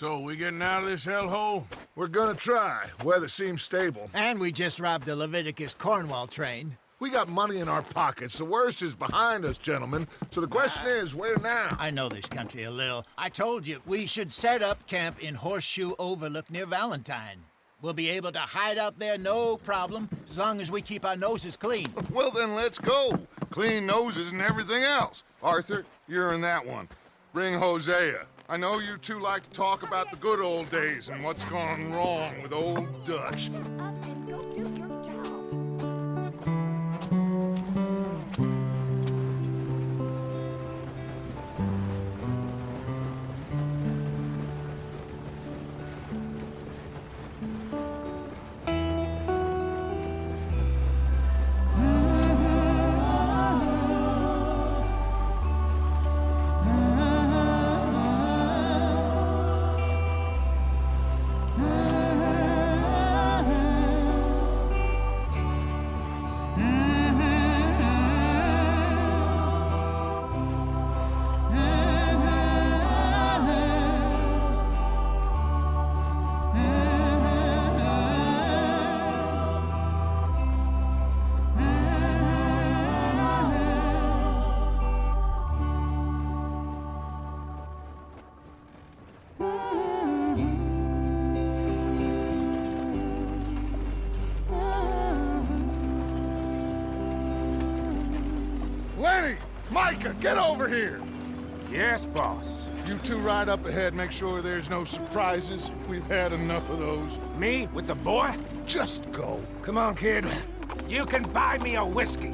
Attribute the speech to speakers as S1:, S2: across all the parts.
S1: So, we getting out of this hellhole?
S2: We're gonna try. Weather seems stable.
S3: And we just robbed a Leviticus Cornwall train.
S2: We got money in our pockets. The worst is behind us, gentlemen. So the question is, where now?
S3: I know this country a little. I told you, we should set up camp in Horseshoe Overlook near Valentine. We'll be able to hide out there, no problem, as long as we keep our noses clean.
S2: Well, then let's go. Clean noses and everything else. Arthur, you're in that one. Bring Hosea. I know you two like to talk about the good old days and what's gone wrong with old Dutch. Lenny! Micah, get over here!
S1: Yes, boss.
S2: You two ride up ahead, make sure there's no surprises. We've had enough of those.
S1: Me with the boy?
S2: Just go.
S1: Come on, kid. You can buy me a whiskey.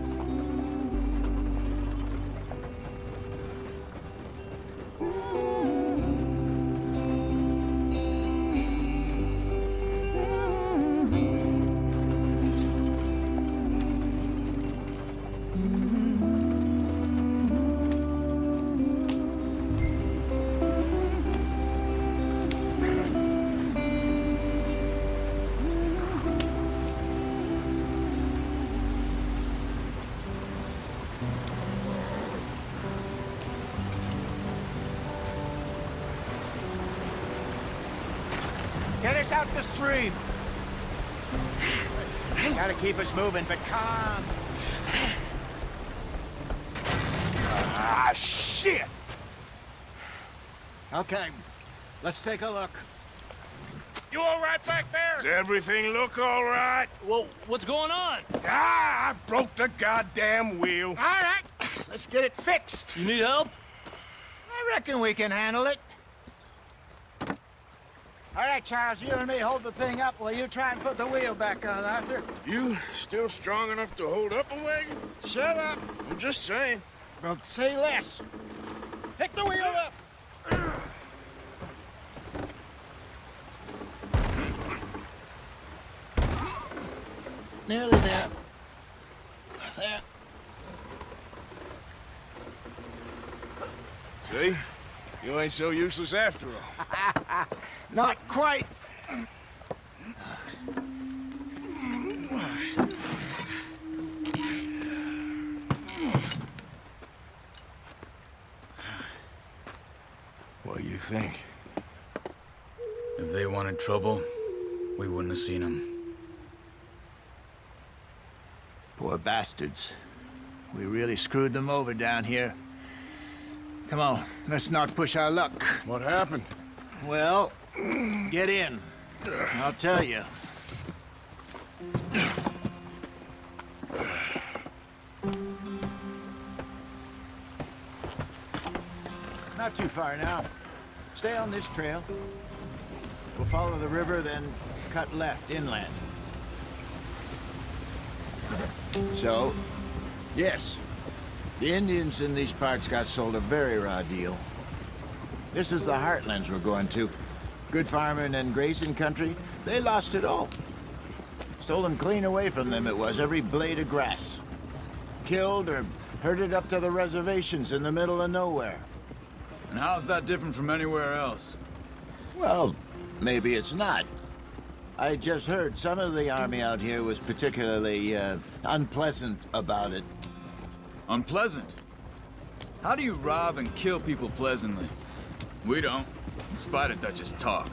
S3: Get us out the stream. Gotta keep us moving, but calm.
S1: Ah, shit!
S3: Okay, let's take a look.
S4: You all right back there?
S1: Does everything look all right?
S4: Well, what's going on?
S1: Ah, I broke the goddamn wheel.
S3: All right, let's get it fixed.
S4: You need help?
S3: I reckon we can handle it. All right, Charles, you and me hold the thing up while you try and put the wheel back on, Arthur.
S1: You still strong enough to hold up a wagon?
S3: Shut up.
S1: I'm just saying.
S3: Well, say less. Pick the wheel up. Nearly there. There.
S1: See? You ain't so useless after all.
S3: Not quite.
S1: What do you think?
S5: If they wanted trouble, we wouldn't have seen them.
S3: Poor bastards. We really screwed them over down here. Come on, let's not push our luck.
S1: What happened?
S3: Well, get in. I'll tell you. Not too far now. Stay on this trail. We'll follow the river, then cut left inland. So, yes, the Indians in these parts got sold a very raw deal. This is the heartlands we're going to. Good farming and grazing country, they lost it all. Stolen clean away from them it was, every blade of grass. Killed or herded up to the reservations in the middle of nowhere.
S5: And how's that different from anywhere else?
S3: Well, maybe it's not. I just heard some of the army out here was particularly, unpleasant about it.
S5: Unpleasant? How do you rob and kill people pleasantly? We don't.
S6: in spite of Dutch's talk.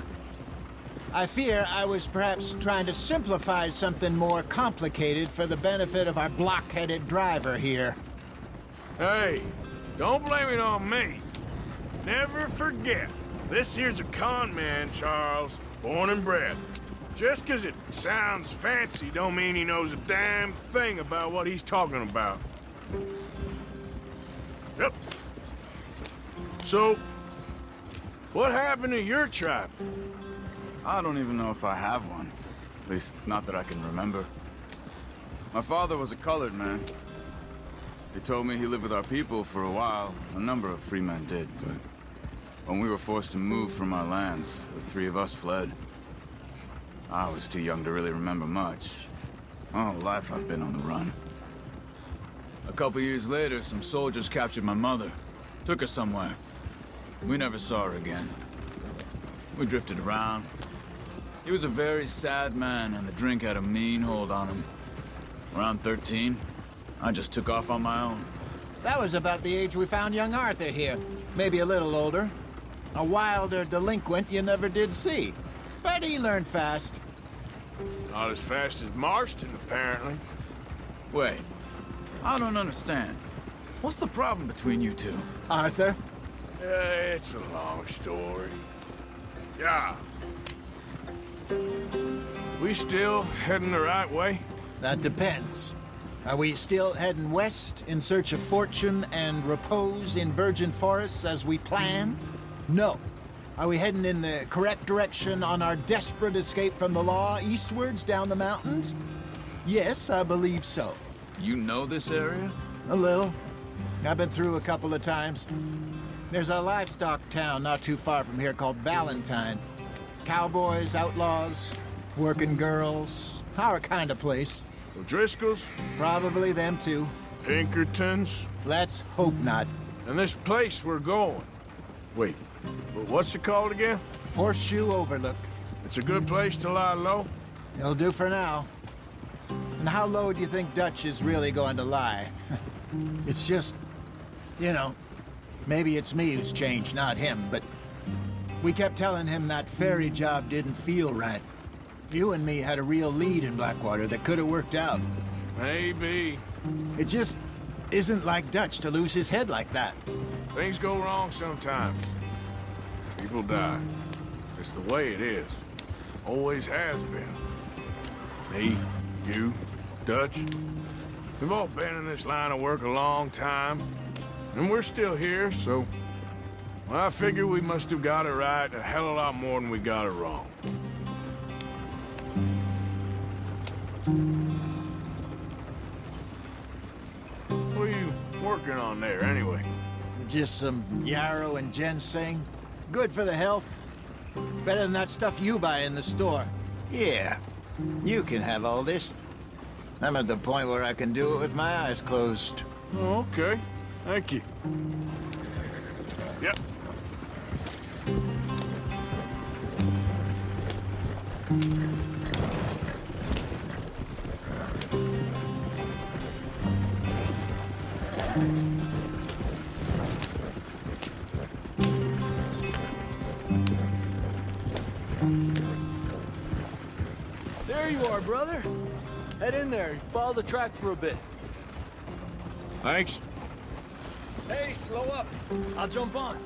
S3: I fear I was perhaps trying to simplify something more complicated for the benefit of our block-headed driver here.
S1: Hey, don't blame it on me. Never forget, this here's a con man, Charles, born and bred. Just 'cause it sounds fancy don't mean he knows a damn thing about what he's talking about. Yep. So, what happened to your tribe?
S6: I don't even know if I have one. At least, not that I can remember. My father was a colored man. He told me he lived with our people for a while. A number of free men did, but when we were forced to move from our lands, the three of us fled. I was too young to really remember much. My whole life I've been on the run. A couple years later, some soldiers captured my mother. Took her somewhere. We never saw her again. We drifted around. He was a very sad man, and the drink had a mean hold on him. Around 13, I just took off on my own.
S3: That was about the age we found young Arthur here. Maybe a little older. A wilder delinquent you never did see. But he learned fast.
S1: Not as fast as Marston, apparently.
S6: Wait, I don't understand. What's the problem between you two?
S3: Arthur?
S1: It's a long story. Yeah. We still heading the right way?
S3: That depends. Are we still heading west in search of fortune and repose in virgin forests as we planned? No. Are we heading in the correct direction on our desperate escape from the law eastwards down the mountains? Yes, I believe so.
S6: You know this area?
S3: A little. I've been through a couple of times. There's a livestock town not too far from here called Valentine. Cowboys, outlaws, working girls, our kind of place.
S1: O'Driscoll's?
S3: Probably them too.
S1: Pinkertons?
S3: Let's hope not.
S1: And this place we're going. Wait, what's it called again?
S3: Horseshoe Overlook.
S1: It's a good place to lie low?
S3: It'll do for now. And how low do you think Dutch is really going to lie? It's just, you know, maybe it's me who's changed, not him, but we kept telling him that ferry job didn't feel right. You and me had a real lead in Blackwater that could have worked out.
S1: Maybe.
S3: It just isn't like Dutch to lose his head like that.
S1: Things go wrong sometimes. People die. It's the way it is. Always has been. Me, you, Dutch. We've all been in this line of work a long time. And we're still here, so... Well, I figure we must have got it right a hell of a lot more than we got it wrong. What are you working on there, anyway?
S3: Just some yarrow and ginseng. Good for the health. Better than that stuff you buy in the store. Yeah, you can have all this. I'm at the point where I can do it with my eyes closed.
S1: Oh, okay. Thank you. Yep.
S4: There you are, brother. Head in there and follow the track for a bit.
S1: Thanks.
S4: Hey, slow up. I'll jump on.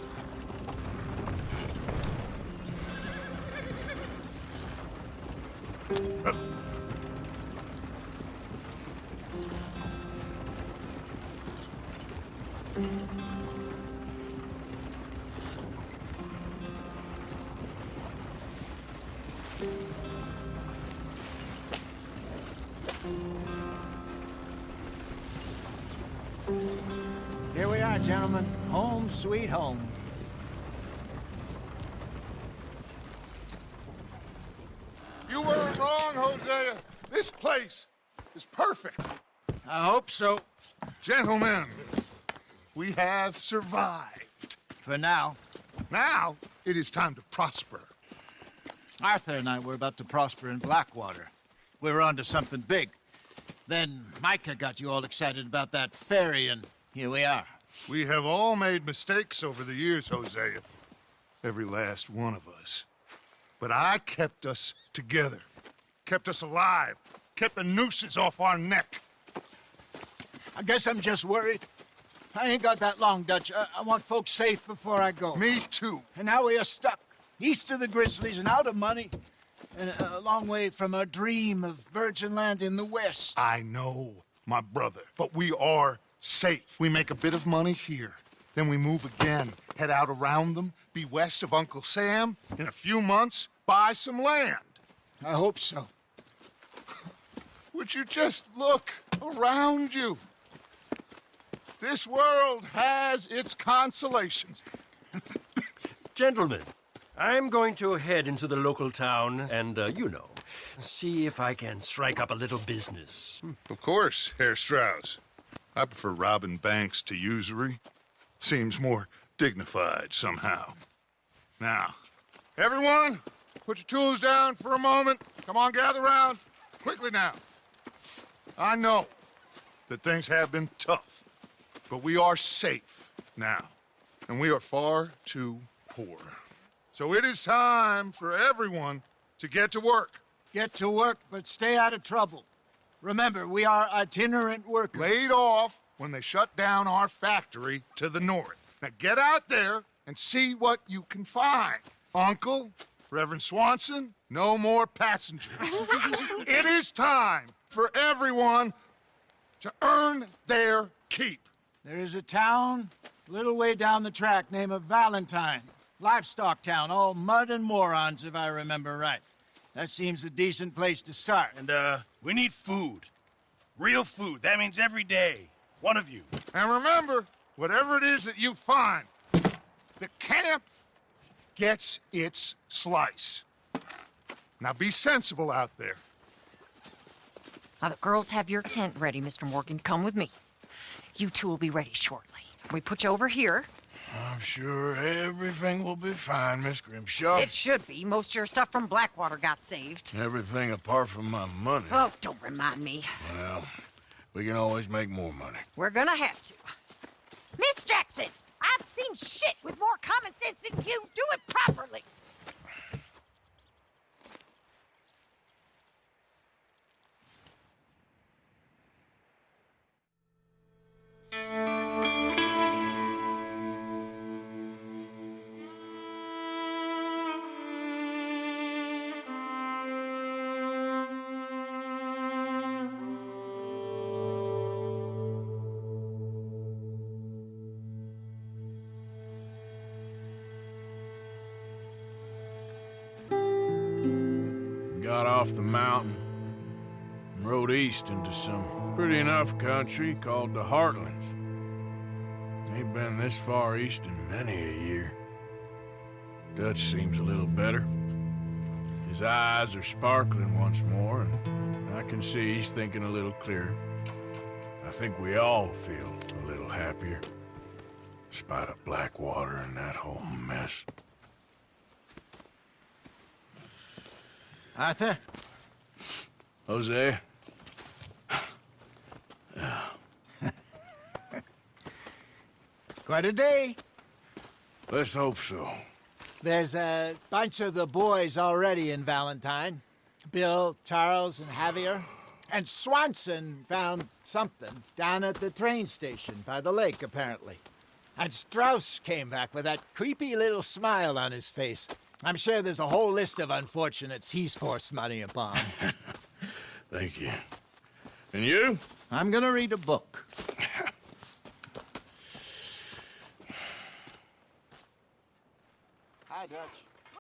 S3: Here we are, gentlemen. Home sweet home.
S2: You weren't wrong, Hosea. This place is perfect.
S3: I hope so.
S2: Gentlemen, we have survived.
S3: For now.
S2: Now, it is time to prosper.
S3: Arthur and I were about to prosper in Blackwater. We were onto something big. Then Micah got you all excited about that ferry, and here we are.
S2: We have all made mistakes over the years, Hosea. every last one of us. But I kept us together, kept us alive, kept the nooses off our neck.
S3: I guess I'm just worried. I ain't got that long, Dutch. I want folks safe before I go.
S2: Me too.
S3: And now we are stuck, east of the Grizzlies and out of money, and a long way from our dream of virgin land in the west.
S2: I know, my brother, but we are safe. We make a bit of money here, then we move again, head out around them, be west of Uncle Sam, in a few months, buy some land.
S3: I hope so.
S2: Would you just look around you? This world has its consolations.
S7: Gentlemen, I'm going to head into the local town and, see if I can strike up a little business.
S2: Of course, Herr Strauss. I prefer robbing banks to usury. Seems more dignified somehow. Now, everyone, put your tools down for a moment. Come on, gather round. Quickly now. I know that things have been tough, but we are safe now, and we are far too poor. So it is time for everyone to get to work.
S3: Get to work, but stay out of trouble. Remember, we are itinerant workers.
S2: Laid off when they shut down our factory to the north. Now get out there and see what you can find. Uncle, Reverend Swanson, no more passengers. It is time for everyone to earn their keep.
S3: There is a town a little way down the track named Valentine. Livestock town, all mud and morons, if I remember right. That seems a decent place to start.
S8: And, we need food. Real food. That means every day. One of you.
S2: And remember, whatever it is that you find, the camp gets its slice. Now be sensible out there.
S9: Now, the girls have your tent ready, Mr. Morgan. Come with me. You two will be ready shortly. We put you over here.
S1: I'm sure everything will be fine, Miss Grimshaw.
S9: It should be. Most of your stuff from Blackwater got saved.
S1: Everything apart from my money.
S9: Oh, don't remind me.
S1: Well, we can always make more money.
S9: We're gonna have to. Miss Jackson, I've seen shit with more common sense than you. Do it properly.
S1: Got off the mountain and rode east into some pretty enough country called the Heartlands. Ain't been this far east in many a year. Dutch seems a little better. His eyes are sparkling once more, and I can see he's thinking a little clearer. I think we all feel a little happier, despite of Blackwater and that whole mess.
S3: Arthur?
S1: Jose?
S3: Quite a day.
S1: Let's hope so.
S3: There's a bunch of the boys already in Valentine. Bill, Charles, and Javier. And Swanson found something down at the train station by the lake, apparently. And Strauss came back with that creepy little smile on his face. I'm sure there's a whole list of unfortunates he's forced money upon.
S1: Thank you. And you?
S3: I'm gonna read a book. Hi, Dutch.